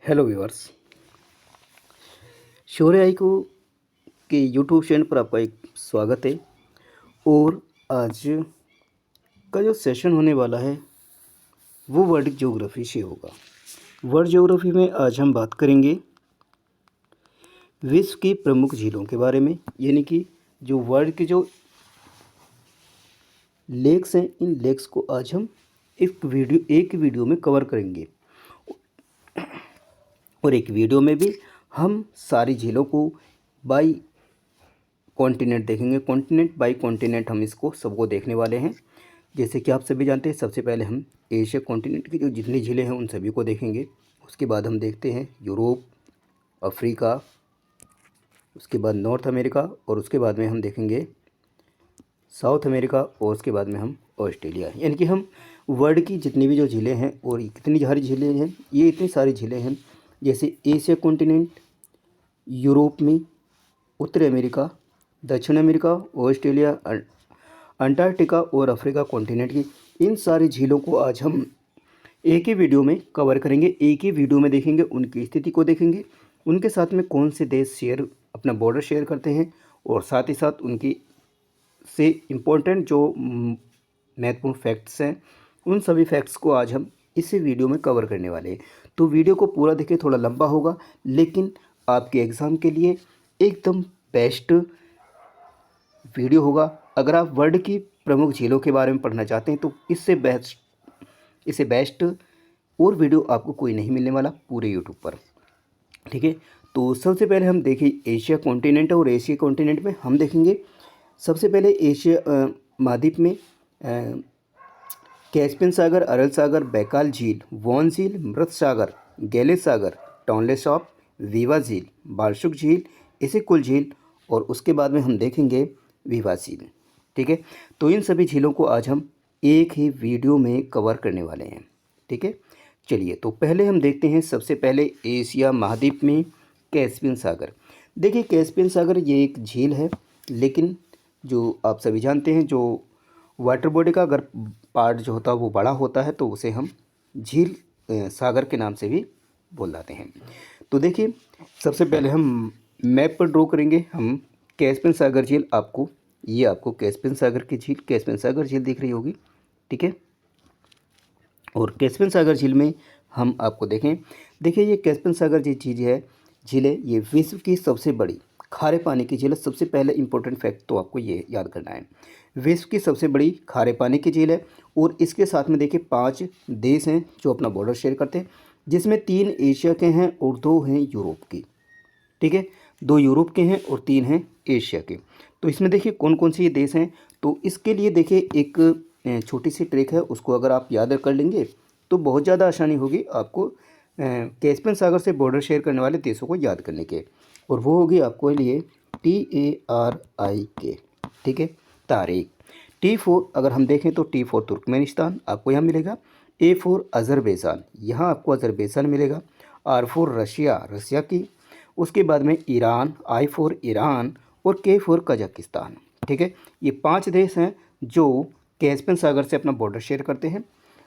Hello viewers. शौर्य आइको के YouTube channel पर आपका एक स्वागत है। और आज का जो सेशन होने वाला है वो वर्ल्ड ज्योग्राफी से होगा। वर्ल्ड ज्योग्राफी में आज हम बात करेंगे विश्व की प्रमुख झीलों के बारे में, यानी कि जो वर्ल्ड के जो लेक्स हैं, इन लेक्स को आज हम एक वीडियो में कवर करेंगे। और एक वीडियो में भी हम सारी झीलों को बाई कॉन्टिनेंट देखेंगे। कॉन्टिनेंट बाई कॉन्टिनेंट हम इसको सबको देखने वाले हैं। जैसे कि आप सभी जानते हैं, सबसे पहले हम एशिया कॉन्टिनेंट की जो जितनी झीलें हैं उन सभी को देखेंगे। उसके बाद हम देखते हैं यूरोप, अफ्रीका, उसके बाद नॉर्थ अमेरिका, और उसके बाद में हम देखेंगे साउथ अमेरिका, और उसके बाद में हम ऑस्ट्रेलिया। यानी कि हम वर्ल्ड की जितनी भी जो झीलें हैं, और कितनी सारी झीलें हैं, ये इतनी सारी झीलें हैं। जैसे एशिया कॉन्टिनेंट, यूरोप में, उत्तरी अमेरिका, दक्षिण अमेरिका, ऑस्ट्रेलिया, अंटार्कटिका और अफ्रीका कॉन्टिनेंट की इन सारी झीलों को आज हम एक ही वीडियो में कवर करेंगे। एक ही वीडियो में देखेंगे, उनकी स्थिति को देखेंगे, उनके साथ में कौन से देश अपना बॉर्डर शेयर करते हैं, और साथ ही साथ उनकी से इम्पोर्टेंट जो महत्वपूर्ण फैक्ट्स हैं, उन सभी फैक्ट्स को आज हम इसी वीडियो में कवर करने वाले हैं। तो वीडियो को पूरा देखिए, थोड़ा लंबा होगा लेकिन आपके एग्ज़ाम के लिए एकदम बेस्ट वीडियो होगा। अगर आप वर्ल्ड की प्रमुख झीलों के बारे में पढ़ना चाहते हैं तो इससे बेस्ट और वीडियो आपको कोई नहीं मिलने वाला पूरे यूट्यूब पर। ठीक है, तो सबसे पहले हम देखें एशिया कॉन्टिनेंट, और एशिया कॉन्टिनेंट में हम देखेंगे सबसे पहले एशिया महाद्वीप में कैस्पियन सागर, अरल सागर, बैकाल झील, वॉन झील, मृत सागर, गैलिस सागर, टोनले सॉप, वीवा झील, बार्शुक झील, इसिकुल झील, और उसके बाद में हम देखेंगे वीवा झील। ठीक है, तो इन सभी झीलों को आज हम एक ही वीडियो में कवर करने वाले हैं। ठीक है, चलिए तो पहले हम देखते हैं सबसे पहले एशिया महाद्वीप में कैस्पियन सागर। देखिए, कैस्पियन सागर ये एक झील है, लेकिन जो आप सभी जानते हैं, जो वाटर बॉडी का अगर पार्ट जो होता है वो बड़ा होता है तो उसे हम झील सागर के नाम से भी बोल जाते हैं। तो देखिए, सबसे पहले हम मैप पर ड्रॉ करेंगे हम कैस्पियन सागर झील। आपको कैस्पियन सागर की झील, कैस्पियन सागर झील दिख रही होगी। ठीक है, और कैस्पियन सागर झील में हम आपको देखिए ये कैस्पियन सागर झील है, ये विश्व की सबसे बड़ी खारे पानी की झील है। सबसे पहले इंपॉर्टेंट फैक्ट तो आपको ये याद करना है, विश्व की सबसे बड़ी खारे पानी की झील है। और इसके साथ में देखिए 5 देश हैं जो अपना बॉर्डर शेयर करते हैं, जिसमें 3 एशिया के हैं और 2 हैं यूरोप की। ठीक है, 2 यूरोप के हैं और 3 हैं एशिया के। तो इसमें देखिए कौन कौन से ये देश हैं। तो इसके लिए देखिए एक छोटी सी ट्रिक है, उसको अगर आप याद कर लेंगे तो बहुत ज़्यादा आसानी होगी आपको कैस्पियन सागर से बॉर्डर शेयर करने वाले देशों को याद करने के। और वो होगी आपको लिए TARIK। ठीक है, तारीख। T4 अगर हम देखें तो T4 तुर्कमेनिस्तान आपको यहाँ मिलेगा, A4 अज़रबैजान, यहाँ आपको अज़रबैजान मिलेगा, R4 रशिया की, उसके बाद में ईरान, I4 ईरान, और K4 कजाकिस्तान। ठीक है, ये 5 देश हैं जो कैस्पियन सागर से अपना बॉर्डर शेयर करते हैं।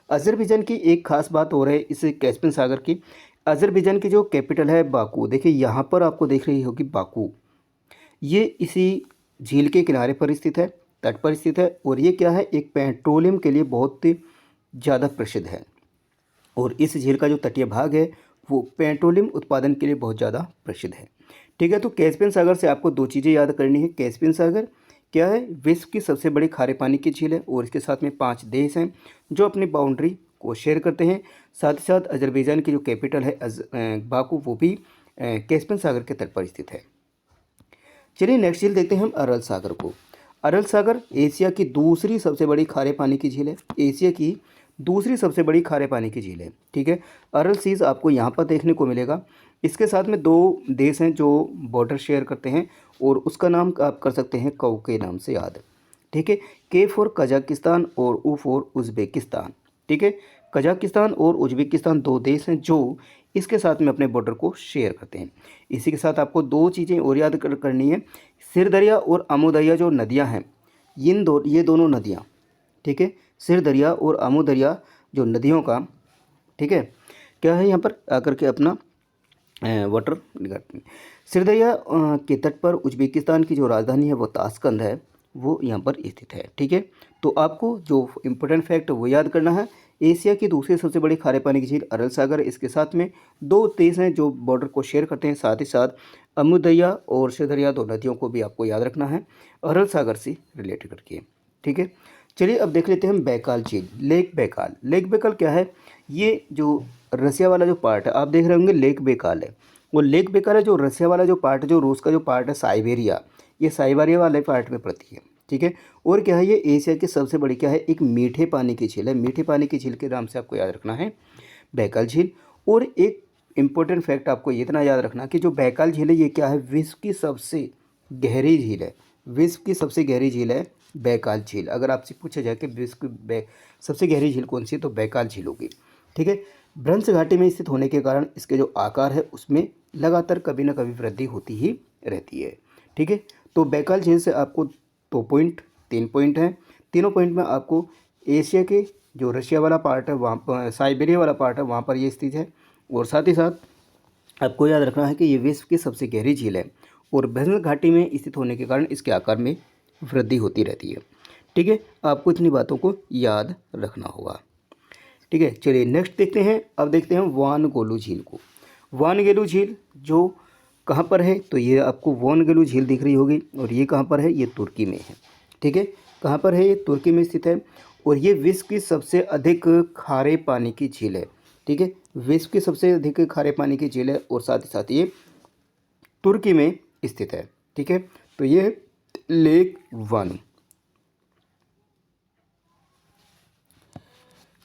अज़रबैजान की एक खास बात हो रही है इस कैस्पियन सागर की, अज़रबैजान की जो कैपिटल है बाकू, देखिए यहाँ पर आपको देख रही होगी बाकू, ये इसी झील के किनारे पर स्थित है, तट पर स्थित है। और ये क्या है, एक पेट्रोलियम के लिए बहुत ज़्यादा प्रसिद्ध है। और इस झील का जो तटीय भाग है वो पेट्रोलियम उत्पादन के लिए बहुत ज़्यादा प्रसिद्ध है। ठीक है, तो कैस्पियन सागर से आपको 2 चीज़ें याद करनी है। कैस्पियन सागर क्या है, विश्व की सबसे बड़ी खारे पानी की झील है, और इसके साथ में 5 देश हैं जो अपनी बाउंड्री को शेयर करते हैं। साथ ही साथ अजरबैजान की जो कैपिटल है बाकू, वो भी कैस्पियन सागर के तट पर स्थित है। चलिए नेक्स्ट झील देखते हैं हम अरल सागर को। अरल सागर एशिया की दूसरी सबसे बड़ी खारे पानी की झील है, एशिया की दूसरी सबसे बड़ी खारे पानी की झील है। ठीक है, अरल सीज आपको यहाँ पर देखने को मिलेगा। इसके साथ में 2 देश हैं जो बॉर्डर शेयर करते हैं, और उसका नाम आप कर सकते हैं कऊ के नाम से याद। ठीक है, K4 कजाकिस्तान और U4 उज़्बेकिस्तान। ठीक है, कजाकिस्तान और उज़्बेकिस्तान 2 देश हैं जो इसके साथ में अपने बॉर्डर को शेयर करते हैं। इसी के साथ आपको 2 चीज़ें और याद करनी है, सिर दरिया और अमू दरिया जो नदियाँ हैं, ये दोनों नदियाँ, ठीक है, सिर दरिया और अमू दरिया जो नदियों का, ठीक है, क्या है, यहाँ पर आकर के अपना वाटर निकालती हैं। सिरदरिया के तट पर उज्बेकिस्तान की जो राजधानी है वो ताशकंद है, वो यहाँ पर स्थित है। ठीक है, तो आपको जो इम्पोर्टेंट फैक्ट वो याद करना है। एशिया की दूसरी सबसे बड़ी खारे पानी की झील अरल सागर, इसके साथ में दो देश हैं जो बॉर्डर को शेयर करते हैं, साथ ही साथ अमू दरिया और सिरदरिया, दो नदियों को भी आपको याद रखना है अरल सागर से रिलेटेड करके। ठीक है, चलिए अब देख लेते हैं हम बैकाल झील, लेक बैकाल। लेक बैकाल क्या है? ये जो रसिया वाला जो पार्ट है, आप देख रहे होंगे लेक बैकाल है, वो लेक बैकाल है। जो रसिया वाला जो पार्ट है, जो रूस का जो पार्ट है साइबेरिया, ये साइबेरिया वाले पार्ट में पड़ती है। ठीक है, और क्या है, ये एशिया की सबसे बड़ी क्या है, एक मीठे पानी की झील है। मीठे पानी की झील के नाम से आपको याद रखना है बैकाल झील। और एक इम्पोर्टेंट फैक्ट आपको ये इतना याद रखना कि जो बैकाल झील है ये क्या है, विश्व की सबसे गहरी झील है। विश्व की सबसे गहरी झील है बैकाल झील। अगर आपसे पूछा जाए कि विश्व की सबसे गहरी झील कौन सी है, तो बैकाल झील होगी। ठीक है, भ्रंश घाटी में स्थित होने के कारण इसके जो आकार है उसमें लगातार कभी ना कभी वृद्धि होती ही रहती है। ठीक है, तो बैकाल झील से आपको 2 पॉइंट हैं। तीनों पॉइंट में आपको एशिया के जो रशिया वाला पार्ट है वहाँ पर, साइबेरिया वाला पार्ट है वहाँ पर ये स्थित है। और साथ ही साथ आपको याद रखना है कि ये विश्व की सबसे गहरी झील है और भ्रंश घाटी में स्थित होने के कारण इसके आकार में वृद्धि होती रहती है। ठीक है, आपको इतनी बातों को याद रखना होगा। ठीक है, चलिए नेक्स्ट देखते हैं। अब देखते हैं वानगेलू झील को। वानगेलू झील जो कहाँ पर है, तो ये आपको वानगेलू झील दिख रही होगी, और ये कहाँ पर है, ये तुर्की में है। ठीक है, कहाँ पर है, ये तुर्की में स्थित है। और ये विश्व की सबसे अधिक खारे पानी की झील है। ठीक है, विश्व की सबसे अधिक खारे पानी की झील है, और साथ ही साथ ये तुर्की में स्थित है। ठीक है, तो ये है लेक वानू।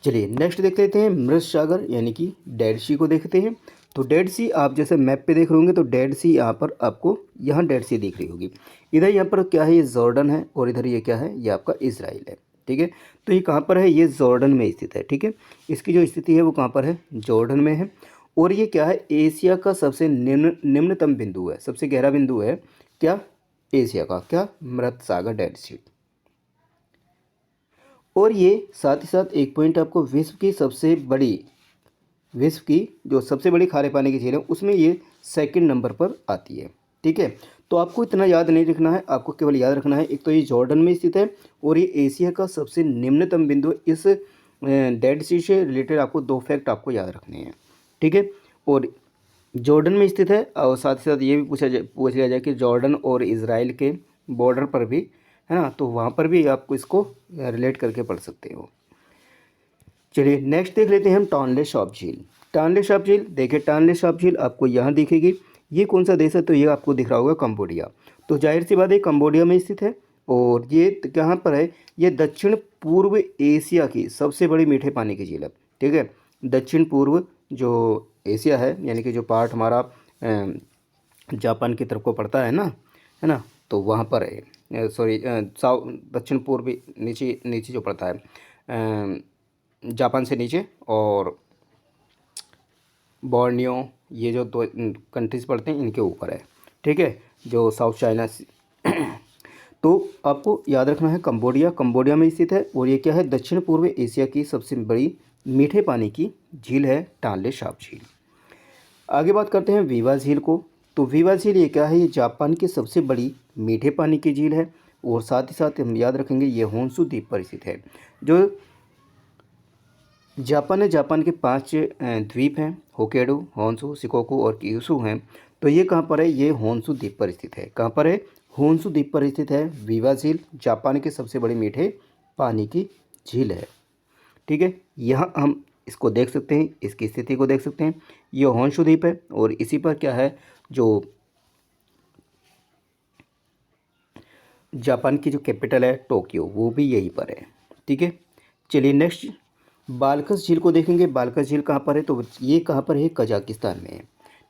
चलिए नेक्स्ट देख लेते हैं मृत सागर यानी कि डेड सी को देखते हैं। तो डेड सी आप जैसे मैप पे देख रहे होंगे, तो डेड सी यहाँ पर आपको, यहाँ डेड सी दिख रही होगी। इधर यहाँ पर क्या है, ये जॉर्डन है, और इधर ये क्या है, ये आपका इजराइल है। ठीक है, तो ये कहाँ पर है, ये जॉर्डन में स्थित है। ठीक है, इसकी जो स्थिति है वो कहाँ पर है, जॉर्डन में है। और ये क्या है, एशिया का सबसे निम्नतम बिंदु है, सबसे गहरा बिंदु है क्या, एशिया का क्या, मृत सागर डेड सी। और ये साथ ही साथ एक पॉइंट आपको, विश्व की जो सबसे बड़ी खारे पानी की झील है उसमें ये सेकंड नंबर पर आती है। ठीक है, तो आपको इतना याद नहीं रखना है, आपको केवल याद रखना है एक तो ये जॉर्डन में स्थित है और ये एशिया का सबसे निम्नतम बिंदु है। इस डेड सी से रिलेटेड आपको 2 फैक्ट आपको याद रखने हैं। ठीक है, और जॉर्डन में स्थित है, और साथ ही साथ ये भी पूछ लिया जाए कि जॉर्डन और इजराइल के बॉर्डर पर भी है ना, तो वहाँ पर भी आपको इसको रिलेट करके पढ़ सकते हो। चलिए नेक्स्ट देख लेते हैं हम टॉनले सॉप झील। टॉनले सॉप झील देखिए, टॉनले सॉप झील आपको यहाँ दिखेगी। ये कौन सा देश है, तो ये आपको दिख रहा होगा कंबोडिया। तो जाहिर सी बात है कंबोडिया में स्थित है। और ये कहाँ पर है, ये दक्षिण पूर्व एशिया की सबसे बड़ी मीठे पानी की झील है। ठीक है, दक्षिण पूर्व जो एशिया है, यानी कि जो पार्ट हमारा जापान की तरफ को पड़ता है ना, तो वहाँ पर है, सॉरी दक्षिण पूर्व, नीचे नीचे जो पड़ता है जापान से नीचे, और बोर्नियो, ये जो 2 कंट्रीज़ पड़ते हैं इनके ऊपर है। ठीक है, जो साउथ चाइना तो आपको याद रखना है कंबोडिया में स्थित है। और ये क्या है, दक्षिण पूर्व एशिया की सबसे बड़ी मीठे पानी की झील है टॉनले सॉप झील। आगे बात करते हैं वीवा झील को। तो वीवा झील ये क्या है, ये जापान की सबसे बड़ी मीठे पानी की झील है। और साथ ही साथ हम याद रखेंगे ये होन्शु द्वीप पर स्थित है। जो जापान है, जापान के 5 द्वीप हैं, होक्काइडो, होन्शु, शिकोकू और क्यूशू हैं। तो ये कहाँ पर है, ये होन्शु द्वीप पर स्थित है। कहाँ पर है, होन्शु द्वीप पर स्थित है वीवा झील, जापान की सबसे बड़ी मीठे पानी की झील है। ठीक है, यहाँ हम इसको देख सकते हैं, इसकी स्थिति को देख सकते हैं। ये होन्शु द्वीप है और इसी पर क्या है, जो जापान की जो कैपिटल है टोक्यो, वो भी यहीं पर है। ठीक है, चलिए नेक्स्ट बालखस झील को देखेंगे। बालखस झील कहाँ पर है, तो ये कहाँ पर है, कजाकिस्तान में है।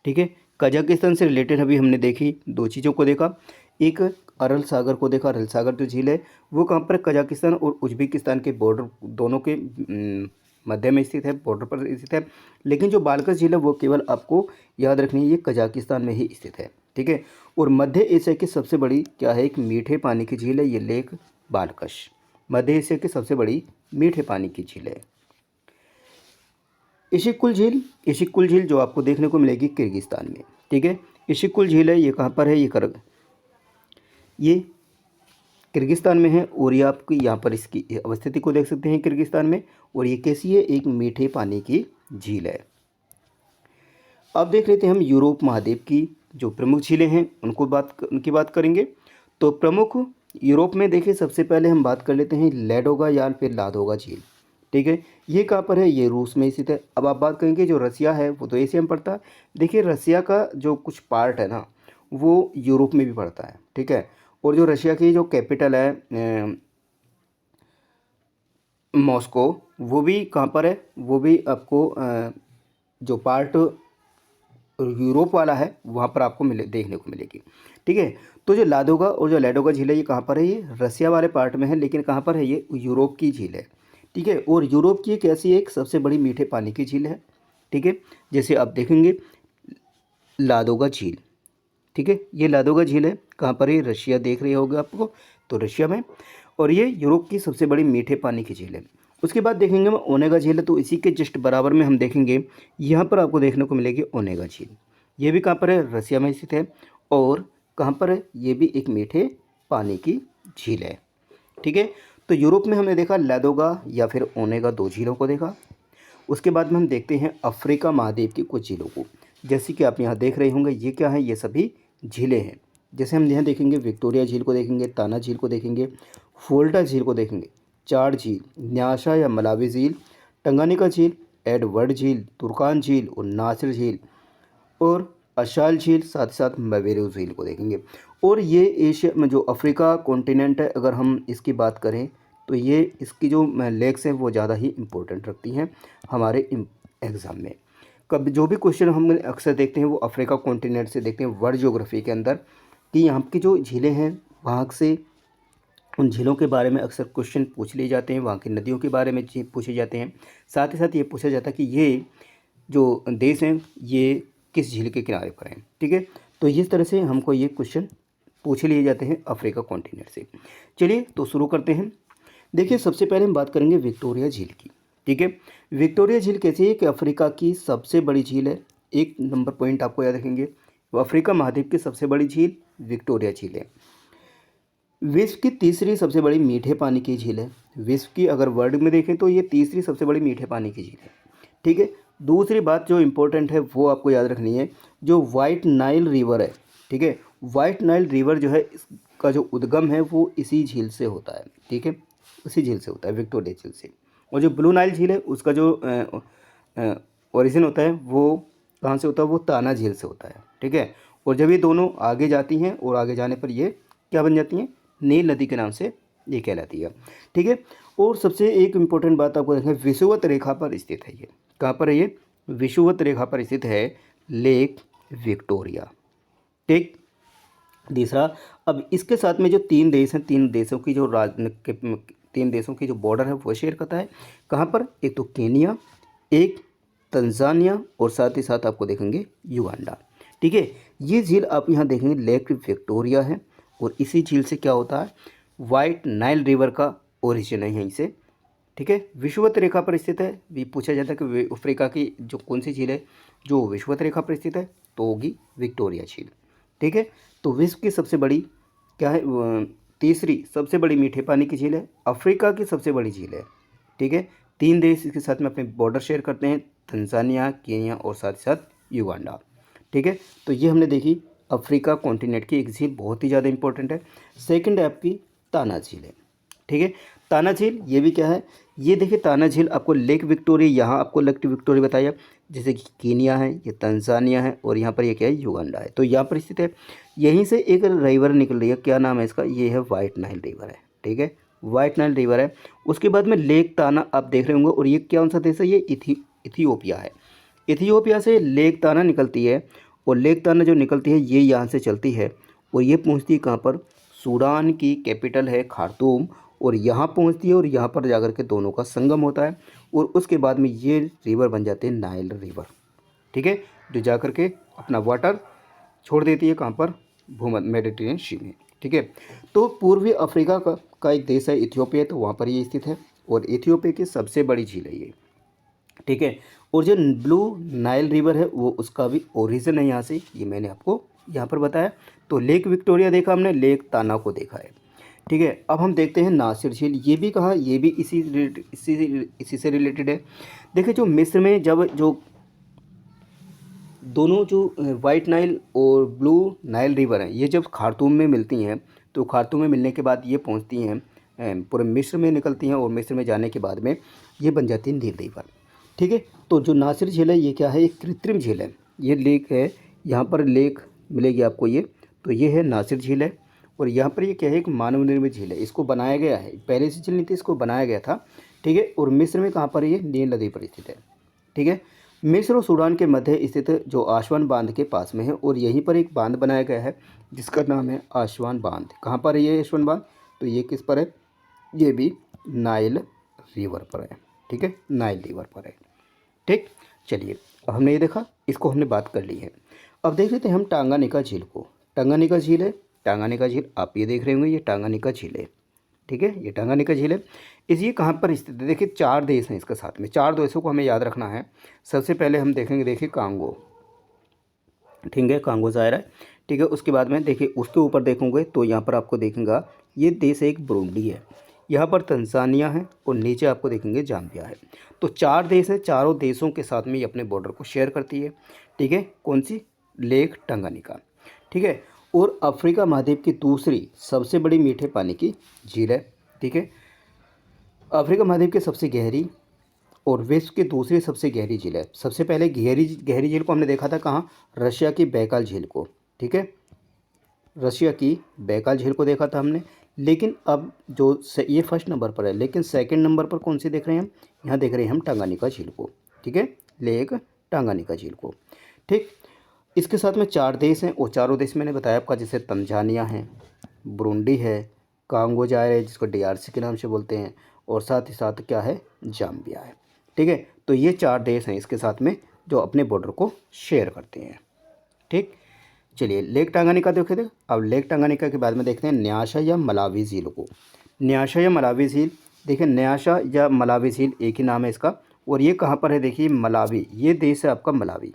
ठीक है, कजाकिस्तान से रिलेटेड अभी हमने देखी 2 चीज़ों को देखा। एक अरल सागर को देखा, अरल सागर जो झील है वो कहाँ पर, कजाकिस्तान और उज्बेकिस्तान के बॉर्डर दोनों के मध्य में स्थित है, बॉर्डर पर स्थित है। लेकिन जो बालखस झील है वो केवल आपको याद रखनी है, ये कजाकिस्तान में ही स्थित है। ठीक है, और मध्य एशिया की सबसे बड़ी क्या है, एक मीठे पानी की झील है, ये लेक बालखस मध्य एशिया की सबसे बड़ी मीठे पानी की झील है। इशिकुल झील जो आपको देखने को मिलेगी किर्गिस्तान में, ठीक है। इशिकुल झील है, ये कहाँ पर है, ये किर्गिस्तान में है। और ये आपकी यहाँ पर इसकी अवस्थिति को देख सकते हैं किर्गिस्तान में। और ये कैसी है, एक मीठे पानी की झील है। अब देख लेते हैं हम यूरोप महाद्वीप की जो प्रमुख झीलें हैं उनकी बात करेंगे। तो प्रमुख यूरोप में देखिए, सबसे पहले हम बात कर लेते हैं लेडोगा या फिर लादोगा झील, ठीक है। ये कहाँ पर है, ये रूस में स्थित है। अब आप बात करेंगे जो रसिया है वो तो एशिया में पड़ता है। देखिए रसिया का जो कुछ पार्ट है ना वो यूरोप में भी पड़ता है, ठीक है। और जो रशिया की जो कैपिटल है मॉस्को, वो भी कहाँ पर है, वो भी आपको जो पार्ट यूरोप वाला है वहाँ पर आपको देखने को मिलेगी, ठीक है। तो जो लादोगा और जो लेडोगा झील है ये कहाँ पर है, ये रसिया वाले पार्ट में है, लेकिन कहाँ पर है, ये यूरोप की झील है, ठीक है। और यूरोप की एक ऐसी एक सबसे बड़ी मीठे पानी की झील है, ठीक है। जैसे आप देखेंगे लादोगा झील, ठीक है। ये लादोगा झील है, कहाँ पर है, रशिया देख रहे होगे आपको, तो रशिया में। और ये यूरोप की सबसे बड़ी मीठे पानी की झील है। उसके बाद देखेंगे हम ओनेगा झील है, तो इसी के जस्ट बराबर में हम देखेंगे, यहाँ पर आपको देखने को मिलेगी ओनेगा झील। ये भी कहाँ पर है, रसिया में स्थित है। और कहाँ पर है, ये भी एक मीठे पानी की झील है, ठीक है। तो यूरोप में हमने देखा लादोगा या फिर ओनेगा, दो झीलों को देखा। उसके बाद में हम देखते हैं अफ्रीका महाद्वीप की कुछ झीलों को। जैसे कि आप यहाँ देख रहे होंगे, ये क्या है, ये सभी झीलें हैं। जैसे हम यहाँ देखेंगे विक्टोरिया झील को देखेंगे, ताना झील को देखेंगे, फोल्टा झील को देखेंगे, चार झील, न्यासा या मलावी झील, टंगानिका झील, एडवर्ड झील, तुर्कान झील और नासिर झील और अशाल झील, साथ ही साथ मवेरू झील को देखेंगे। और ये एशिया में जो अफ्रीका कॉन्टिनेंट है, अगर हम इसकी बात करें तो ये इसकी जो लेक्स हैं वो ज़्यादा ही इम्पोर्टेंट रखती हैं हमारे एग्ज़ाम में। कब जो भी क्वेश्चन हम अक्सर देखते हैं वो अफ्रीका कॉन्टिनेंट से देखते हैं वर्ल्ड ज्योग्राफी के अंदर, कि यहाँ की जो झीलें हैं वहाँ से उन झीलों के बारे में अक्सर क्वेश्चन पूछ लिए जाते हैं, वहाँ की नदियों के बारे में पूछे जाते हैं। साथ ही साथ ये पूछा जाता है कि ये जो देश हैं ये किस झील के किनारे पर हैं, ठीक है। तो इस तरह से हमको ये क्वेश्चन पूछ लिए जाते हैं अफ्रीका कॉन्टिनेंट से। चलिए तो शुरू करते हैं। देखिए सबसे पहले हम बात करेंगे विक्टोरिया झील की, ठीक है। विक्टोरिया झील कैसी है कि अफ्रीका की सबसे बड़ी झील है। एक नंबर पॉइंट आपको याद रखेंगे, वो अफ्रीका महाद्वीप की सबसे बड़ी झील विक्टोरिया झील है। विश्व की तीसरी सबसे बड़ी मीठे पानी की झील है। विश्व की अगर वर्ल्ड में देखें तो ये तीसरी सबसे बड़ी मीठे पानी की झील है, ठीक है। दूसरी बात जो इम्पोर्टेंट है वो आपको याद रखनी है, जो वाइट नाइल रिवर है, ठीक है। वाइट नाइल रिवर जो है इसका जो उद्गम है वो इसी झील से होता है, ठीक है, उसी झील से होता है, विक्टोरिया झील से। और जो ब्लू नाइल झील है उसका जो ओरिजिन होता है वो कहाँ से होता है, वो ताना झील से होता है, ठीक है। और जब ये दोनों आगे जाती हैं और आगे जाने पर ये क्या बन जाती हैं, नील नदी के नाम से ये कहलाती है, ठीक है। और सबसे एक इम्पोर्टेंट बात आपको देखना है, विषुवत रेखा पर स्थित है ये। कहाँ पर है ये, विषुवत रेखा पर स्थित है लेक विक्टोरिया, ठीक। तीसरा, अब इसके साथ में जो तीन देश हैं, तीन देशों की जो बॉर्डर है वो शेयर करता है। कहाँ पर, एक तो केनिया, एक तंजानिया और साथ ही साथ आपको देखेंगे युगांडा, ठीक है। ये झील आप यहाँ देखेंगे लेक विक्टोरिया है। और इसी झील से क्या होता है, वाइट नाइल रिवर का ओरिजिन है यहीं से, ठीक है। विषुवत रेखा पर स्थित है, भी पूछा जाता है कि अफ्रीका की जो कौन सी झील है जो विषुवत रेखा पर स्थित है, तो होगी विक्टोरिया झील, ठीक है। तो विश्व की सबसे बड़ी क्या है, तीसरी सबसे बड़ी मीठे पानी की झील है, अफ्रीका की सबसे बड़ी झील है, ठीक है। तीन देश इसके साथ में अपने बॉर्डर शेयर करते हैं, तंजानिया, केनिया और साथ ही साथ युगांडा, ठीक है। तो ये हमने देखी अफ्रीका कॉन्टिनेंट की एक झील, बहुत ही ज़्यादा इंपॉर्टेंट है। सेकंड है आपकी ताना झील है, ठीक है। ताना झील ये भी क्या है, ये देखिए ताना झील आपको लेक विक्टोरिया, यहाँ आपको लेक विक्टोरिया बताया, जैसे कि केनिया है, ये तंजानिया है और यहाँ पर ये क्या है, युगांडा है। तो यहाँ पर स्थित है, यहीं से एक रिवर निकल रही है, क्या नाम है इसका, ये है वाइट नाइल रिवर है, ठीक है, वाइट नाइल रिवर है। उसके बाद में लेक ताना आप देख रहे होंगे, और ये कौन सा देश है, ये इथियोपिया है। इथियोपिया से लेक ताना निकलती है, और लेक ताना जो निकलती है ये यहाँ से चलती है और ये पहुँचती है कहाँ पर, सूडान की कैपिटल है खार्तूम, और यहाँ पहुँचती है और यहाँ पर जाकर के दोनों का संगम होता है। और उसके बाद में ये रिवर बन जाते हैं नाइल रिवर, ठीक है, जो जाकर के अपना वाटर छोड़ देती है कहाँ पर, भूमध्य मेडिटेरियन सी में, ठीक है। तो पूर्वी अफ्रीका का एक देश है इथियोपिया, तो वहाँ पर ये स्थित है और इथियोपिया की सबसे बड़ी झील है ये, ठीक है। और जो ब्लू नाइल रिवर है वो उसका भी ओरिजिन है यहाँ से, ये मैंने आपको यहाँ पर बताया। तो लेक विक्टोरिया देखा हमने, लेक ताना को देखा है। ठीक है, अब हम देखते हैं नासिर झील। ये भी कहाँ, ये भी इसी से रिलेटेड है। देखिए जो मिस्र में जब जो दोनों जो वाइट नाइल और ब्लू नाइल रिवर हैं, ये जब खार्तूम में मिलती हैं, तो खार्तूम में मिलने के बाद ये पहुंचती हैं पूरे मिस्र में निकलती हैं, और मिस्र में जाने के बाद में ये बन जाती है नील रिवर। ठीक है, तो जो नासिर झील है ये क्या है, एक कृत्रिम झील है। ये लेक है, यहाँ पर लेक मिलेगी आपको ये। तो ये है नासिर झील है, और यहाँ पर ये क्या है, एक मानव निर्मित झील है। इसको बनाया गया है, पहले से झील नहीं थी, इसको बनाया गया था। ठीक है, और मिस्र में कहाँ पर ये नील नदी पर स्थित है। ठीक है, मिस्र और सूडान के मध्य स्थित जो आशवान बांध के पास में है, और यहीं पर एक बांध बनाया गया है जिसका नाम है आशवान बांध। कहाँ पर है ये आशवान बांध, तो ये किस पर है, ये भी नाइल रिवर पर है। ठीक है, नाइल रिवर पर है। ठीक, चलिए अब हमने ये देखा, इसको हमने बात कर ली है। अब देख लेते हैं हम टांगानिका झील को। टांगानिका झील है, टांगानिका झील आप ये देख रहे होंगे, ये टांगानिका झील है। ठीक है, ये टांगानिका झील है। इस ये कहाँ पर स्थित है, देखिए 4 देश हैं इसके साथ में, 4 देशों को हमें याद रखना है। सबसे पहले हम देखेंगे, देखिए कांगो। ठीक है, कांगो ज़ायरा है। ठीक है, उसके बाद में देखिए उसके ऊपर देखोगे तो यहाँ पर आपको देखेंगे ये देश एक बुरुंडी है, यहाँ पर तंजानिया है, और नीचे आपको देखेंगे जाम्बिया है। तो 4 देश हैं, चारों देशों के साथ में ये अपने बॉर्डर को शेयर करती है। ठीक है, कौन सी, लेक टंगानिका। ठीक है, और अफ्रीका महाद्वीप की दूसरी सबसे बड़ी मीठे पानी की झील है। ठीक है, अफ्रीका महाद्वीप की सबसे गहरी और विश्व की दूसरी सबसे गहरी झील है। सबसे पहले गहरी गहरी झील को हमने देखा था कहाँ, रशिया की बैकाल झील को। ठीक है, रशिया की बैकाल झील को देखा था हमने। लेकिन अब जो ये फर्स्ट नंबर पर है, लेकिन सेकंड नंबर पर कौन सी देख रहे हैं हम, यहाँ देख रहे हैं हम टांगानिका झील को। ठीक है, लेक टांगानिका झील को। ठीक, इसके साथ में 4 देश हैं, और चारों देश मैंने बताया आपका, जैसे तंजानिया है, बुरुंडी है, कांगो जायर है जिसको डीआरसी के नाम से बोलते हैं, और साथ ही साथ क्या है, जाम्बिया है। ठीक है, तो ये 4 देश हैं इसके साथ में जो अपने बॉर्डर को शेयर करते हैं। ठीक, चलिए लेक टांगानिका देखे थे। अब लेक टांगानिका के बाद में देखते हैं न्यासा या मलावी झील को। न्यासा या मलावी झील, देखिए न्यासा या मलावी झील एक ही नाम है इसका, और ये कहाँ पर है, देखिए मलावी, ये देश है आपका मलावी।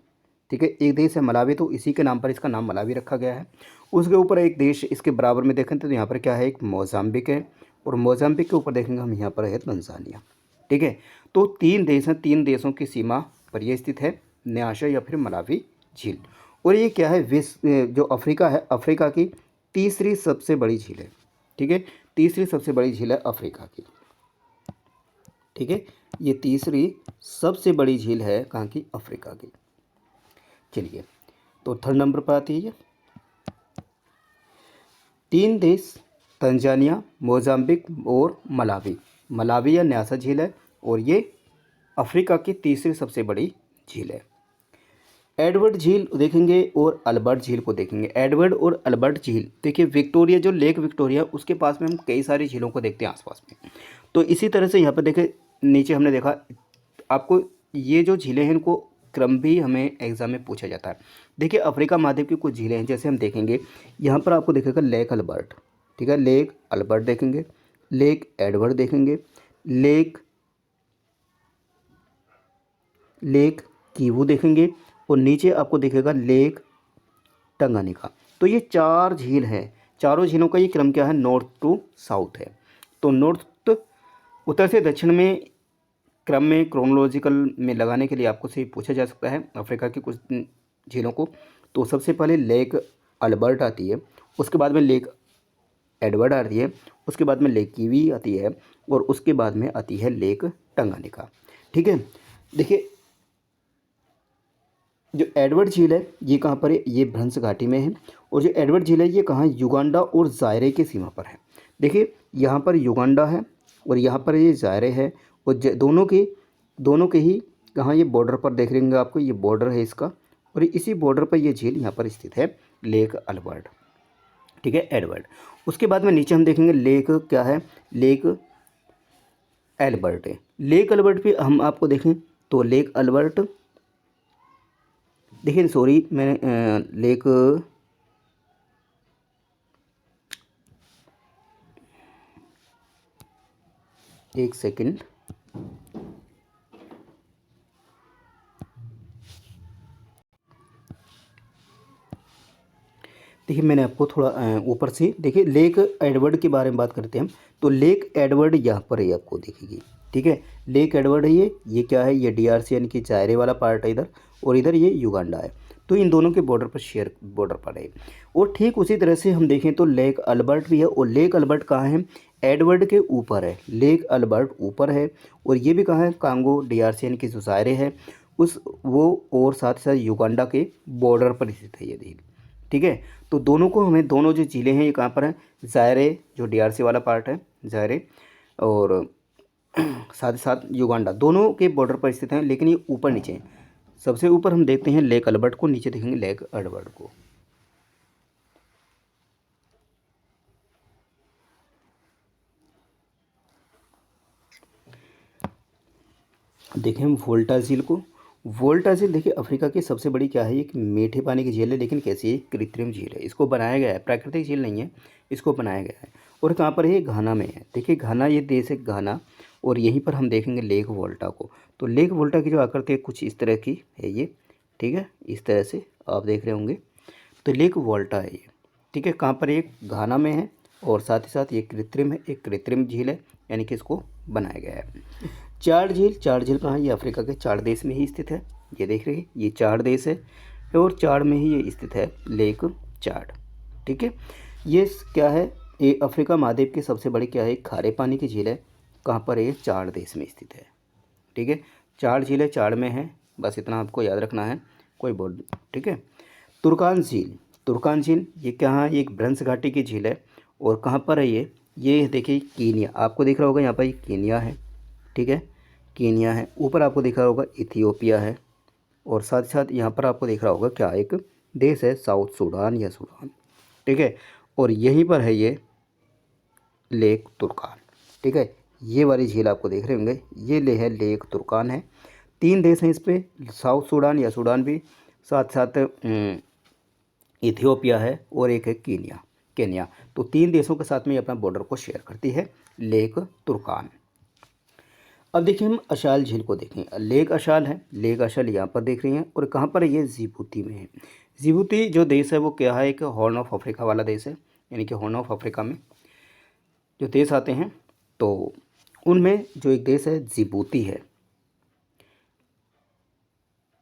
ठीक है, एक देश है मलावी, तो इसी के नाम पर इसका नाम मलावी रखा गया है। उसके ऊपर एक देश इसके बराबर में देखें तो यहाँ पर क्या है, एक मोजाम्बिक है, और मोजाम्बिक के ऊपर देखेंगे हम यहाँ पर है तंजानिया। ठीक है, तो 3 देश हैं, 3 देशों की सीमा पर यह स्थित है, न्यासा या फिर मलावी झील। और ये क्या है, विश्व जो अफ्रीका है, अफ्रीका की तीसरी सबसे बड़ी झील है। ठीक है, तीसरी सबसे बड़ी झील है अफ्रीका की। ठीक है, ये तीसरी सबसे बड़ी झील है कहाँ की, अफ्रीका की। चलिए, तो थर्ड नंबर पर आती है ये 3 देश, तंजानिया, मोजाम्बिक और मलावी। मलावी या न्यासा झील है, और ये अफ्रीका की तीसरी सबसे बड़ी झील है। एडवर्ड झील देखेंगे और अल्बर्ट झील को देखेंगे। एडवर्ड और अल्बर्ट झील, देखिए विक्टोरिया, जो लेक विक्टोरिया उसके पास में हम कई सारी झीलों को देखते हैं आसपास में। तो इसी तरह से यहाँ पर देखें, नीचे हमने देखा आपको, ये जो झीलें हैं इनको क्रम भी हमें एग्जाम में पूछा जाता है। देखिए अफ्रीका महाद्वीप की कुछ झीलें हैं, जैसे हम देखेंगे यहाँ पर आपको देखेगा लेक अल्बर्ट। ठीक है, लेक अल्बर्ट देखेंगे, लेक एडवर्ड देखेंगे, लेक लेक कीवू देखेंगे, और नीचे आपको दिखेगा लेक टंगानिका। तो ये 4 झील हैं, चारों झीलों का ये क्रम क्या है, नॉर्थ टू साउथ है। तो नॉर्थ, उत्तर से दक्षिण में क्रम में क्रोनोलॉजिकल में लगाने के लिए आपको से पूछा जा सकता है अफ्रीका की कुछ झीलों को। तो सबसे पहले लेक अल्बर्ट आती है, उसके बाद में लेक एडवर्ड आती है, उसके बाद में लेक कीवी आती है, और उसके बाद में आती है लेक टंगानिका। ठीक है, देखिए जो एडवर्ड झील है ये कहाँ पर है, ये भ्रंश घाटी में है। और जो एडवर्ड झील है ये कहाँ, युगांडा और ज़ायरे की सीमा पर है। देखिए यहाँ पर युगांडा है, और यहाँ पर ये ज़ायरे है, और दोनों के ही कहाँ, ये बॉर्डर पर देख लेंगे आपको, ये बॉर्डर है इसका, और इसी बॉर्डर पर ये झील यहाँ पर स्थित है, लेक अल्बर्ट। ठीक है, एडवर्ड। उसके बाद में नीचे हम देखेंगे लेक क्या है, लेक एल्बर्ट है। लेक अल्बर्ट भी हम आपको देखें तो लेक अल्बर्ट, देखिए सॉरी मैंने लेक, एक सेकंड, देखिए मैंने आपको थोड़ा ऊपर से देखिए लेक एडवर्ड के बारे में बात करते हैं हम। तो लेक एडवर्ड यहाँ पर है आपको दिखेगी, ठीक है। लेक एडवर्ड है ये क्या है, ये डीआरसी यानी कि जायरे वाला पार्ट है इधर, और इधर ये युगांडा है। तो इन दोनों के बॉर्डर पर है। और ठीक उसी तरह से हम देखें तो लेक अल्बर्ट भी है, और लेक अल्बर्ट कहाँ है, एडवर्ड के ऊपर है। लेक अल्बर्ट ऊपर है, और ये भी कहाँ है, कांगो डीआरसी यानी कि जो जायरे है उस वो, और साथ ही साथ युगांडा के बॉर्डर पर स्थित है ये देखिए, ठीक है। तो दोनों को हमें, दोनों जो ज़िले हैं ये कहाँ पर हैं, जायरे जो डीआरसी वाला पार्ट है जायरे, और साथ ही साथ युगांडा, दोनों के बॉर्डर पर स्थित हैं, लेकिन ये ऊपर नीचे हैं। सबसे ऊपर हम देखते हैं लेक अल्बर्ट को, नीचे देखेंगे लेक एडवर्ड को। देखें हम वोल्टा झील को। वोल्टा झील देखिए अफ्रीका की सबसे बड़ी क्या है, एक मीठे पानी की झील है, लेकिन कैसी है, कृत्रिम झील है। इसको बनाया गया है, प्राकृतिक झील नहीं है, इसको बनाया गया है। और कहाँ पर है, घाना में है। देखिए घाना ये देश है घाना, और यहीं पर हम देखेंगे लेक वोल्टा को। तो लेक वोल्टा की जो आकृति है कुछ इस तरह की है ये, ठीक है, इस तरह से आप देख रहे होंगे। तो लेक वोल्टा है ये, ठीक है। कहाँ पर, एक घाना में है, और साथ ही साथ ये कृत्रिम है, एक कृत्रिम झील है, यानी कि इसको बनाया गया है। चाड झील, चाड झील कहाँ है, ये अफ्रीका के चाड देश में ही स्थित है। ये देख रहे हैं, ये चाड देश है, और चाड में ही ये स्थित है लेक चाड, ठीक है। ये क्या है, ये अफ्रीका महाद्वीप की सबसे बड़ी क्या है, खारे पानी की झील है। कहाँ पर है, ये चाड देश में स्थित है, ठीक है। चाड झील है, चाड में है, बस इतना आपको याद रखना है, कोई बोर्ड, ठीक है। तुर्कान झील, तुर्कान झील ये कहाँ है, एक भ्रंश घाटी की झील है, और कहाँ पर है ये देखिए कीनिया, आपको दिख रहा होगा यहाँ पर, ये कीनिया है, ठीक है, कीनिया है। ऊपर आपको दिख रहा होगा इथियोपिया है, और साथ ही साथ यहाँ पर आपको दिख रहा होगा क्या, एक देश है साउथ सूडान या सूडान, ठीक है। और यहीं पर है ये लेक तुर्कान, ठीक है। ये वाली झील आपको देख रहे होंगे, ये ले है लेक तुर्कान है। 3 देश हैं इस पे, साउथ सूडान या सूडान भी, साथ साथ इथियोपिया है, और एक है केन्या। तो 3 देशों के साथ में ये अपना बॉर्डर को शेयर करती है लेक तुर्कान। अब देखिए हम अशाल झील को देखें। लेक अशाल है, लेक अशाल यहाँ पर देख रही हैं, और कहाँ पर है, ये जिबूती में है। जिबूती जो देश है वो क्या है, एक हॉर्न ऑफ अफ्रीका वाला देश है, यानी कि हॉर्न ऑफ अफ्रीका में जो देश आते हैं, तो उनमें जो एक देश है जिबूती है।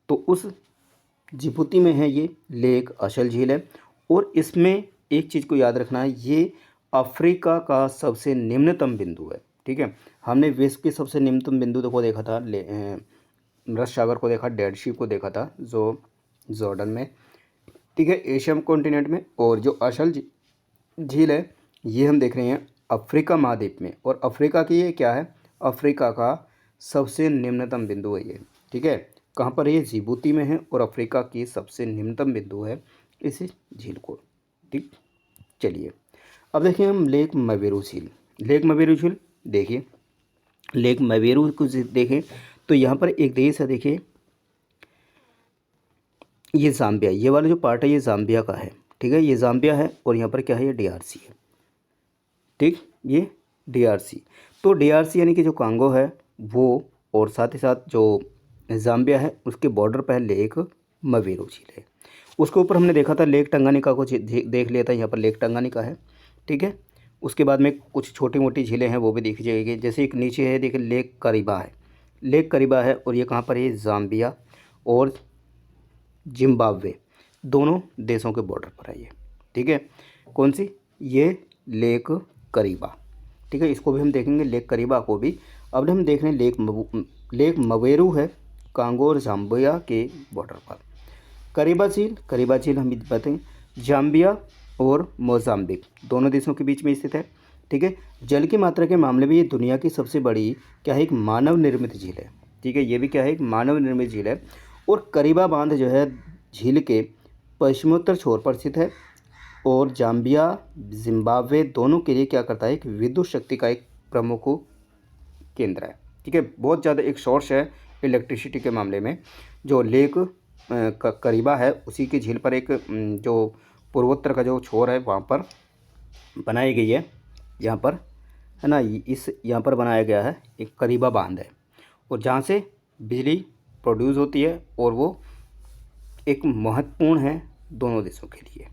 तो उस जिबूती में है ये लेक अशाल झील है, और इसमें एक चीज़ को याद रखना है, ये अफ्रीका का सबसे निम्नतम बिंदु है, ठीक है। हमने विश्व के सबसे निम्नतम बिंदु को देखा था, मृत सागर को देखा, डेड सी को देखा था जो जॉर्डन में, ठीक है, एशियन कॉन्टिनेंट में। और जो अशाल झील है ये हम देख रहे हैं अफ्रीका महाद्वीप में, और अफ्रीका की ये क्या है, अफ्रीका का सबसे निम्नतम बिंदु है ये, ठीक है। कहाँ पर ये जिबूती में है, और अफ्रीका की सबसे निम्नतम बिंदु है इस झील को, ठीक। चलिए अब देखिए हम लेक मवेरू झील। लेक मवेरू झील देखिए, लेक मवेरू को देखें तो यहाँ पर एक देश है, देखिए ये ज़ाम्बिया, ये वाला जो पार्ट है ये ज़ाम्बिया का है, ठीक है, ये ज़ाम्बिया है, और यहाँ पर क्या है, ये डीआरसी है, ठीक, ये डीआरसी। तो डीआरसी यानी कि जो कांगो है वो, और साथ ही साथ जो ज़ाम्बिया है उसके बॉर्डर पर है लेक मवेरू झील है। उसके ऊपर हमने देखा था लेक टंगानिका को, देख लिया था, यहाँ पर लेक टंगानिका है, ठीक है। उसके बाद में कुछ छोटी मोटी झीलें हैं वो भी देखी जाएगी, जैसे एक नीचे है देखिए लेक करीबा है, लेक करीबा है, और ये कहाँ पर है, ज़ाम्बिया और जिम्बाब्वे दोनों देशों के बॉर्डर पर है ये, ठीक है। कौन सी, ये लेक करीबा, ठीक है, इसको भी हम देखेंगे लेक करीबा को भी। अब हम देख रहे हैं लेक मवेरू है, कांगो और ज़ाम्बिया के बॉर्डर पर। करीबा झील हम बताएं जाम्बिया और मोजाम्बिक दोनों देशों के बीच में स्थित है, ठीक है। जल की मात्रा के मामले में ये दुनिया की सबसे बड़ी क्या है, एक मानव निर्मित झील है, ठीक है, ये भी क्या है, एक मानव निर्मित झील है। और करीबा बांध जो है झील के पश्चिमोत्तर छोर पर स्थित है, और जाम्बिया जिम्बाब्वे दोनों के लिए क्या करता है, एक विद्युत शक्ति का एक प्रमुख केंद्र है, ठीक है, बहुत ज़्यादा एक सोर्स है इलेक्ट्रिसिटी के मामले में। जो लेक करीबा है उसी की झील पर एक जो पूर्वोत्तर का जो छोर है वहाँ पर बनाई गई है, यहाँ पर है ना, इस यहाँ पर बनाया गया है एक करीबा बांध है, और जहाँ से बिजली प्रोड्यूस होती है, और वो एक महत्वपूर्ण है दोनों देशों के लिए,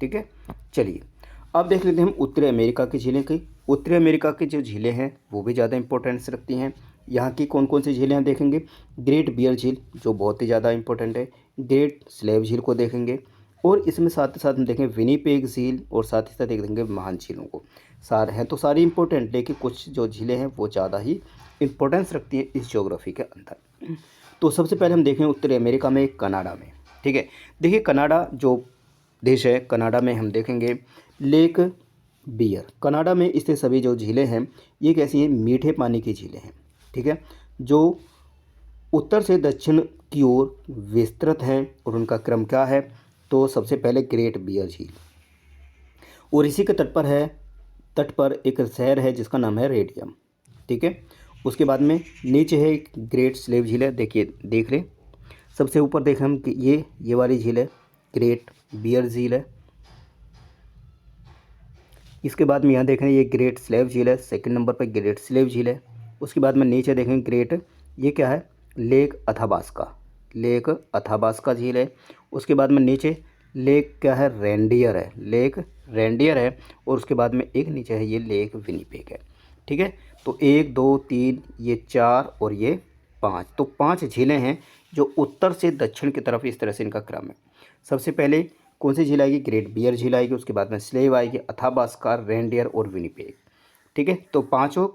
ठीक है। चलिए अब देख लेते हैं हम उत्तरी अमेरिका की झीलें की। उत्तरी अमेरिका की जो झीलें हैं वो भी ज़्यादा इंपॉर्टेंस रखती हैं। यहाँ की कौन कौन सी झीलें हम देखेंगे। ग्रेट बियर झील जो बहुत ही ज़्यादा इंपॉर्टेंट है, ग्रेट स्लेव झील को देखेंगे, और इसमें साथ ही साथ हम देखेंगे विनीपेग झील, और साथ ही साथ देखेंगे महान झीलों को। सारे हैं तो सारी इंपॉर्टेंट, लेकिन कुछ जो झीलें हैं वो ज़्यादा ही इंपॉर्टेंस रखती है इस ज्योग्राफी के अंदर। तो सबसे पहले हम देखें उत्तरी अमेरिका में कनाडा में। ठीक है, देखिए कनाडा जो देश है, कनाडा में हम देखेंगे लेक बियर। कनाडा में स्थित सभी जो झीलें हैं ये कैसी हैं, मीठे पानी की झीलें हैं। ठीक है, जो उत्तर से दक्षिण की ओर विस्तृत हैं, और उनका क्रम क्या है, तो सबसे पहले ग्रेट बियर झील, और इसी के तट पर एक शहर है जिसका नाम है रेडियम। ठीक है, उसके बाद में नीचे है एक ग्रेट स्लेव झील है, देखिए देख रहे, सबसे ऊपर देखें हम कि ये वाली झील है ग्रेट बियर झील है। इसके बाद में यहाँ देखें ये ग्रेट स्लेव झील है, सेकंड नंबर पर ग्रेट स्लेव झील है। उसके बाद में नीचे देखें ग्रेट, ये क्या है, लेक अथाबास्का झील है। उसके बाद में नीचे लेक क्या है, रेंडियर है, लेक रेंडियर है, और उसके बाद में एक नीचे है ये लेक विनीपेग है। ठीक है, तो 1 2 3 ये 4 और ये 5, तो 5 झीलें हैं जो उत्तर से दक्षिण की तरफ इस तरह से इनका क्रम है। सबसे पहले कौन सी झील आएगी, ग्रेट बियर झील आएगी, उसके बाद में स्लेव आएगी, अथाबास्का, रेंडियर और विनीपेग। ठीक है, तो पांचों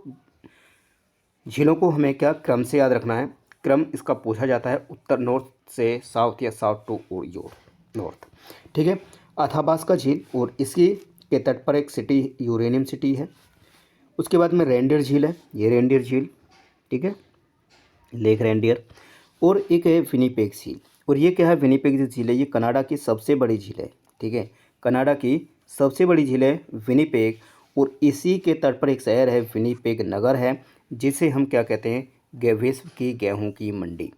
झीलों को हमें क्या क्रम से याद रखना है। क्रम इसका पूछा जाता है उत्तर नॉर्थ से साउथ या साउथ टू नॉर्थ। ठीक है, अथाबास्का झील और इसकी के तट पर एक सिटी यूरेनियम सिटी है। उसके बाद में रेंडियर झील है, ये रेंडियर झील, ठीक है, लेक रेंडियर, और एक है विनीपेग झील, और ये क्या है, विनीपेग झील है, ये कनाडा की सबसे बड़ी झील है। ठीक है, कनाडा की सबसे बड़ी झील है विनीपेग, और इसी के तट पर एक शहर है विनीपेग नगर है, जिसे हम क्या कहते हैं, विश्व की गेहूं की मंडी।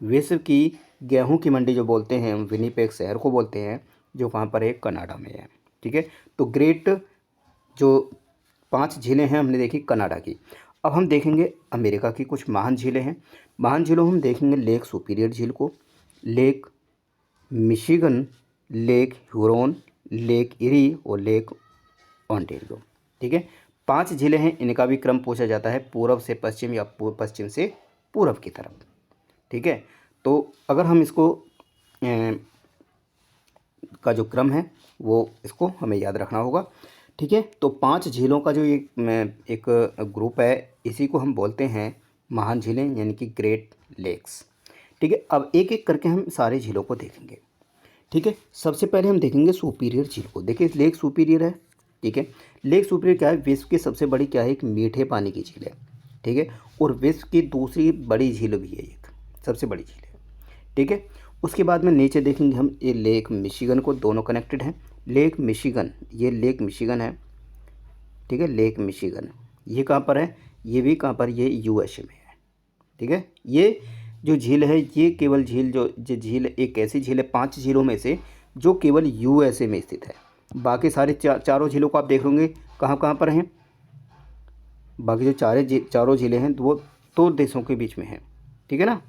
विश्व की गेहूं की मंडी जो बोलते हैं हम विनीपेग शहर को बोलते हैं, जो कहाँ पर है, कनाडा में है। ठीक है, तो ग्रेट जो 5 झीलें हैं हमने देखी कनाडा की। अब हम देखेंगे अमेरिका की कुछ महान झीलें हैं। महान झीलों हम देखेंगे लेक सुपीरियर झील को, lake Michigan, lake Huron, lake eri और लेक ओंटारियो। ठीक है, 5 झीलें हैं, इनका भी क्रम पूछा जाता है पूर्व से पश्चिम या पश्चिम से पूर्व की तरफ। ठीक है, तो अगर हम इसको का जो क्रम है वो इसको हमें याद रखना होगा। ठीक है, तो 5 झीलों का जो एक ग्रुप है, इसी को हम बोलते हैं महान झीलें, यानी कि ग्रेट लेक्स। ठीक है, अब एक एक करके हम सारे झीलों को देखेंगे। ठीक है, सबसे पहले हम देखेंगे सुपीरियर झील को। देखिए लेक सुपीरियर है। ठीक है, लेक सुपीरियर क्या है, विश्व की सबसे बड़ी क्या है, एक मीठे पानी की झील है। ठीक है, और विश्व की दूसरी बड़ी झील भी है, एक सबसे बड़ी झील है। ठीक है, उसके बाद में नीचे देखेंगे हम ये लेक मिशिगन को, दोनों कनेक्टेड हैं। लेक मिशिगन, ये लेक मिशिगन है। ठीक है, लेक मिशिगन ये कहाँ पर है, ये भी कहाँ पर, ये यूएसए में है। ठीक है, ये जो झील है, ये केवल झील जो झील एक ऐसी झील है 5 झीलों में से जो केवल यूएसए में स्थित है। बाकी सारे चारों झीलों को आप देख लोगे कहाँ कहाँ पर हैं। बाकी जो चारों झीलें हैं वो 2 देशों के बीच में हैं। ठीक है ना,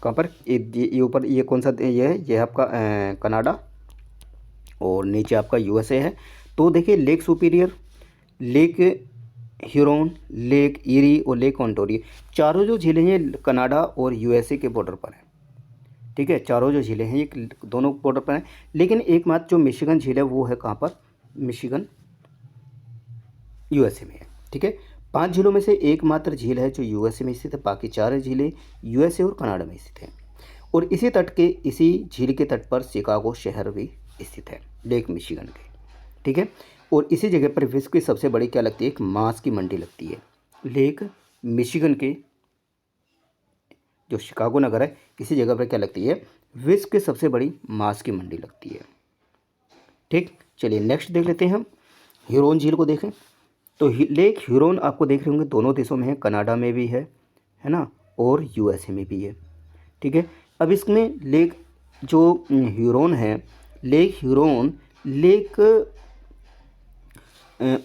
कहाँ पर, ये ऊपर ये कौन सा ये है, ये है आपका कनाडा, और नीचे आपका यूएसए है। तो देखिए lake superior, lake Huron, lake eri और लेक ओंटारियो, चारों जो झीलें हैं कनाडा और यूएसए के बॉर्डर पर है। ठीक है, चारों जो झीलें हैं ये दोनों बॉर्डर पर हैं, लेकिन एकमात्र जो मिशिगन झील है वो है कहाँ पर, मिशिगन यूएसए में है। ठीक है, 5 झीलों में से एकमात्र झील है जो यूएसए में स्थित है, बाकी 4 झीलें यूएसए और कनाडा में स्थित हैं। और इसी झील के तट पर शिकागो शहर भी स्थित है, लेक मिशिगन के। ठीक है, और इसी जगह पर विश्व की सबसे बड़ी क्या लगती है, एक मांस की मंडी लगती है। लेक मिशिगन के जो शिकागो नगर है, इसी जगह पर क्या लगती है, विश्व की सबसे बड़ी मांस की मंडी लगती है। ठीक, चलिए नेक्स्ट देख लेते हैं हम, ह्यूरोन झील को देखें। तो लेक ह्यूरोन आपको देख रहे होंगे दोनों देशों में है, कनाडा में भी है ना, और यूएसए में भी है। ठीक है, अब इसमें लेक जो ह्यूरोन है, लेक ह्यूरोन लेक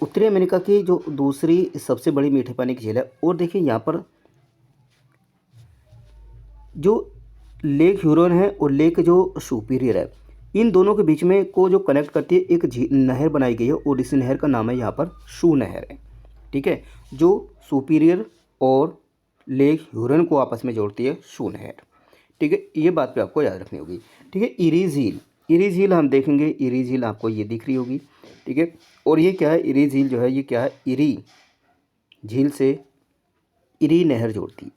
उत्तरी अमेरिका की जो दूसरी सबसे बड़ी मीठे पानी की झील है। और देखिए यहाँ पर जो लेक ह्यूरोन है और लेक जो सुपीरियर है, इन दोनों के बीच में को जो कनेक्ट करती है एक नहर बनाई गई है और इस नहर का नाम है यहाँ पर शू नहर है। ठीक है, जो सुपीरियर और लेक ह्यूरन को आपस में जोड़ती है शू नहर। ठीक है, ये बात पे आपको याद रखनी होगी। ठीक है, इरी झील, इरी झील हम देखेंगे, इरी झील आपको ये दिख रही होगी। ठीक है, और ये क्या है, इरी झील जो है ये क्या है, इरी झील से इरी नहर जोड़ती है।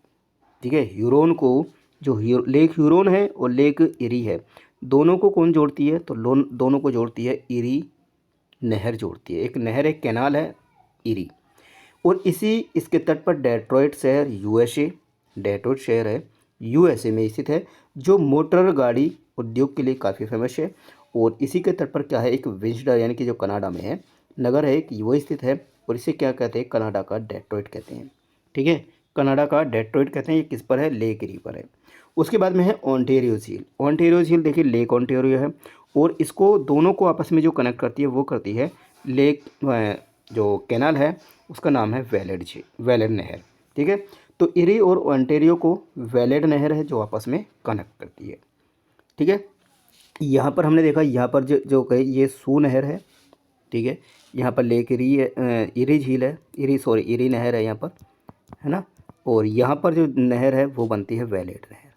ठीक है, ह्यूरोन को जो लेक ह्यूरोन है और लेक इरी है, दोनों को कौन जोड़ती है, तो दोनों को जोड़ती है इरी नहर जोड़ती है। एक नहर, एक कैनाल है इरी। और इसी इसके तट पर डेट्रॉइट शहर यूएसए, डेट्रॉइट शहर है यूएसए में स्थित है, जो मोटर गाड़ी उद्योग के लिए काफ़ी फेमस है। और इसी के तट पर क्या है, एक विंचडर यानी कि जो कनाडा में है नगर है एक, वो स्थित है। और इसे क्या कहते हैं, कनाडा का डेट्रॉइट कहते हैं। ठीक है, कनाडा का डेट्रॉइट कहते हैं। ये किस पर है, लेक इरी पर है। उसके बाद में है ओंटेरियो झील। ओंटेरियो झील देखिए लेक ओंटेरियो है, और इसको दोनों को आपस में जो कनेक्ट करती है वो करती है लेक, जो कैनाल है उसका नाम है वेलेड झील, वेलेड नहर। ठीक है, तो इरी और ओंटेरियो को वेलेड नहर है जो आपस में कनेक्ट करती है। ठीक है, यहाँ पर हमने देखा, यहाँ पर जो कहे ये सू नहर है। ठीक है, यहाँ पर लेक इरी इरी झील है, इरी नहर है यहाँ पर, है ना। और यहाँ पर जो नहर है वो बनती है वेलेड नहर।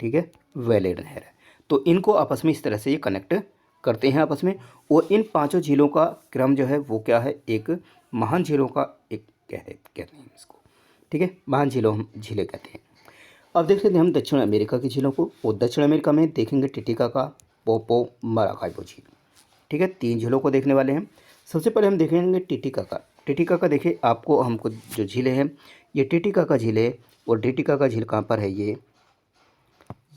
ठीक है, वेलेड नहर है। तो इनको आपस में इस तरह से ये कनेक्ट करते हैं आपस में। और इन पांचों झीलों का क्रम जो है वो क्या है, एक महान झीलों का एक कहते हैं इसको। ठीक है, महान झीलें कहते हैं। अब देख लेते हैं हम दक्षिण अमेरिका की झीलों को। और दक्षिण अमेरिका में देखेंगे टिटिकाका, पोपो, माराकाइबो झील। ठीक है, 3 झीलों को देखने वाले हैं। सबसे पहले हम देखेंगे टिटिकाका। टिटिकाका देखिए, आपको हमको जो झीलें हैं ये टिटिकाका झील है। और टिटिकाका झील कहाँ पर है, ये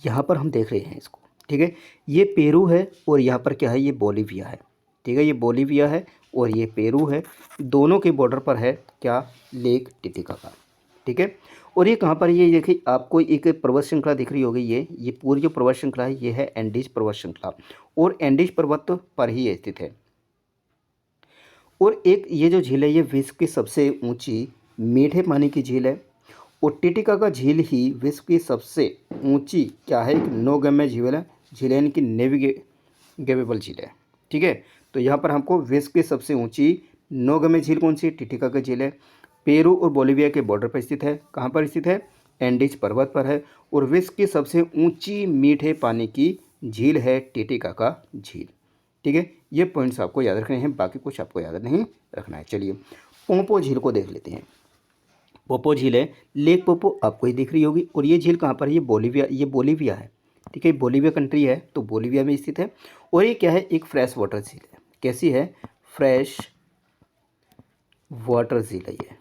यहाँ पर हम देख रहे हैं इसको। ठीक है, ये पेरू है और यहाँ पर क्या है, ये बोलीविया है। ठीक है, ये बोलीविया है और ये पेरू है। दोनों के बॉर्डर पर है क्या, लेक टिटिकाका। ठीक है, और ये कहाँ पर, ये देखिए आपको एक पर्वत श्रृंखला दिख रही होगी। ये पूरी जो पर्वत श्रृंखला है ये है एंडीज पर्वत श्रृंखला, और एंडीज पर्वत पर ही स्थित है। और एक ये जो झील है ये विश्व की सबसे ऊंची मीठे पानी की झील है। और टिटिकाका झील ही विश्व की सबसे ऊंची क्या है, एक नौगम्य झील है, यानी कि नेविगेबल झील है। ठीक है, तो यहाँ पर हमको विश्व की सबसे ऊंची नौगम्य झील कौन सी, टिटिकाका झील है। पेरू और बोलीविया के बॉर्डर पर स्थित है। कहाँ पर स्थित है, एंडीज पर्वत पर है। और विश्व की सबसे ऊंची मीठे पानी की झील है टिटिकाका झील। ठीक है, ये पॉइंट्स आपको याद रखने हैं, बाकी कुछ आपको याद नहीं रखना है। चलिए पोंपो झील को देख लेते हैं। पोपो झील है, लेक पोपो आपको ही दिख रही होगी। और ये झील कहाँ पर है, ये बोलीविया है। ठीक है, बोलीविया कंट्री है, तो बोलीविया में स्थित है। और ये क्या है, एक फ्रेश वाटर झील है। कैसी है, फ्रेश वाटर झील है ये।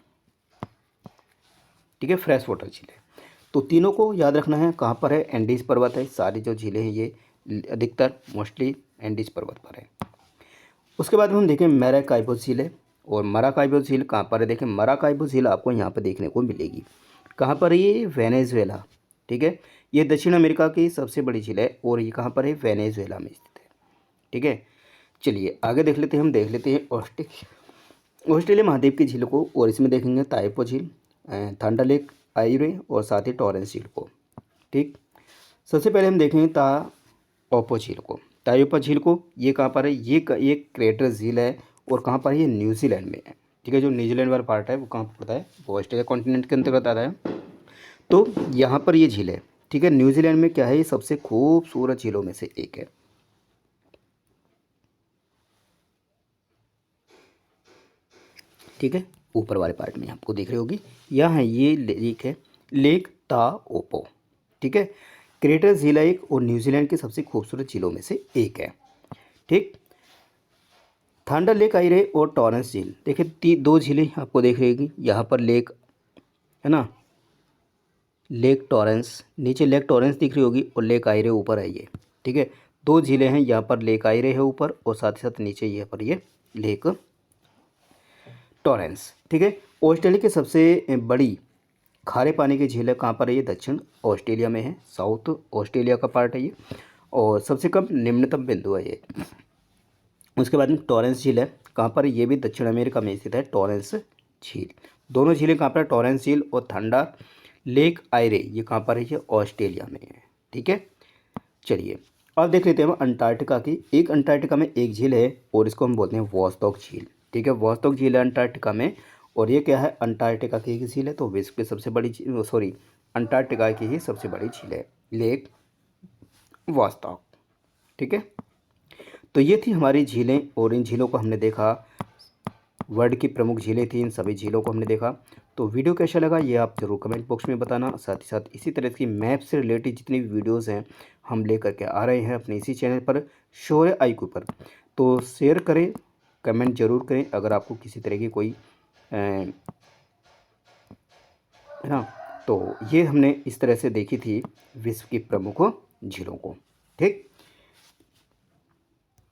ठीक है, फ्रेश वाटर झील है। तो तीनों को याद रखना है। कहाँ पर है, एंडीज पर्वत है। सारी जो झीलें हैं ये अधिकतर मोस्टली एंडीज पर्वत पर है। उसके बाद में हम देखें मैराकाइबो झील है। और मराकाइबो झील कहाँ पर है, देखें मराकाइबो झील आपको यहाँ पर देखने को मिलेगी। कहाँ पर है, ये वेनेजुएला। ठीक है, ये दक्षिण अमेरिका की सबसे बड़ी झील है। और ये कहाँ पर है, वेनेजुएला में स्थित है। ठीक है, चलिए आगे देख लेते हैं। हम देख लेते हैं ऑस्ट्रेलिया महाद्वीप की झील को। और इसमें देखेंगे ताइपो झील, थंडर लेक, आइरे और साथ ही टॉरेंस झील को। ठीक, सबसे पहले हम देखेंगे ताओपो झील को। ताओपो झील को ये कहाँ पर है, ये क्रेटर झील है। और कहाँ पर है, ये न्यूजीलैंड में है। ठीक है, जो न्यूजीलैंड वाला पार्ट है वो कहाँ पर पड़ता है, वो ऑस्ट्रेलिया कॉन्टिनेंट के अंतर्गत आता है। तो यहाँ पर ये झील है। ठीक है, न्यूजीलैंड में क्या है, ये सबसे खूबसूरत झीलों में से एक है। ठीक है, ऊपर वाले पार्ट में आपको दिख रही होगी, यहाँ है ये लेक है, लेक ताओपो। ठीक है, क्रेटर झील है एक, और न्यूजीलैंड की सबसे खूबसूरत झीलों में से एक है। ठीक, थंडर लेक आइरे और टॉरेंस झील, देखिए 2 झीलें आपको देख रही होगी। यहाँ पर लेक है ना, लेक टॉरेंस, नीचे लेक टॉरेंस दिख रही होगी, और लेक आइरे ऊपर है ये। ठीक है, 2 झीलें हैं, यहाँ पर लेक आइरे है ऊपर, और साथ ही साथ नीचे यहाँ पर ये लेक टॉरेंस। ठीक है, ऑस्ट्रेलिया की सबसे बड़ी खारे पानी की झील है, कहाँ पर है, ये दक्षिण ऑस्ट्रेलिया में है, साउथ ऑस्ट्रेलिया का पार्ट है ये। और सबसे कम निम्नतम बिंदु है ये। उसके बाद में टॉरेंस झील है, कहाँ पर, ये भी दक्षिण अमेरिका में स्थित है, टॉरेंस झील। दोनों झीलें कहाँ पर, टॉरेंस झील और थंडर लेक आइरे, ये कहाँ पर है, ये ऑस्ट्रेलिया में है। ठीक है, चलिए अब देख लेते हैं हम अंटार्कटिका की। एक अंटार्कटिका में एक झील है और इसको हम बोलते हैं वोस्टॉक झील। ठीक है, वोस्टॉक झील है अंटार्कटिका में, और ये क्या है, अंटार्कटिका की एक झील है, तो विश्व की सबसे बड़ी सॉरी अंटार्कटिका की ही सबसे बड़ी झील है लेक वोस्टॉक। ठीक है, तो ये थी हमारी झीलें, और इन झीलों को हमने देखा, वर्ल्ड की प्रमुख झीलें थी, इन सभी झीलों को हमने देखा। तो वीडियो कैसा लगा ये आप ज़रूर कमेंट बॉक्स में बताना। साथ ही साथ इसी तरह की मैप से रिलेटेड जितनी भी वीडियोस हैं हम लेकर के आ रहे हैं अपने इसी चैनल पर, शौर्य आईक्यू पर। तो शेयर करें, कमेंट जरूर करें अगर आपको किसी तरह की कोई है ना। तो ये हमने इस तरह से देखी थी विश्व की प्रमुख झीलों को। ठीक।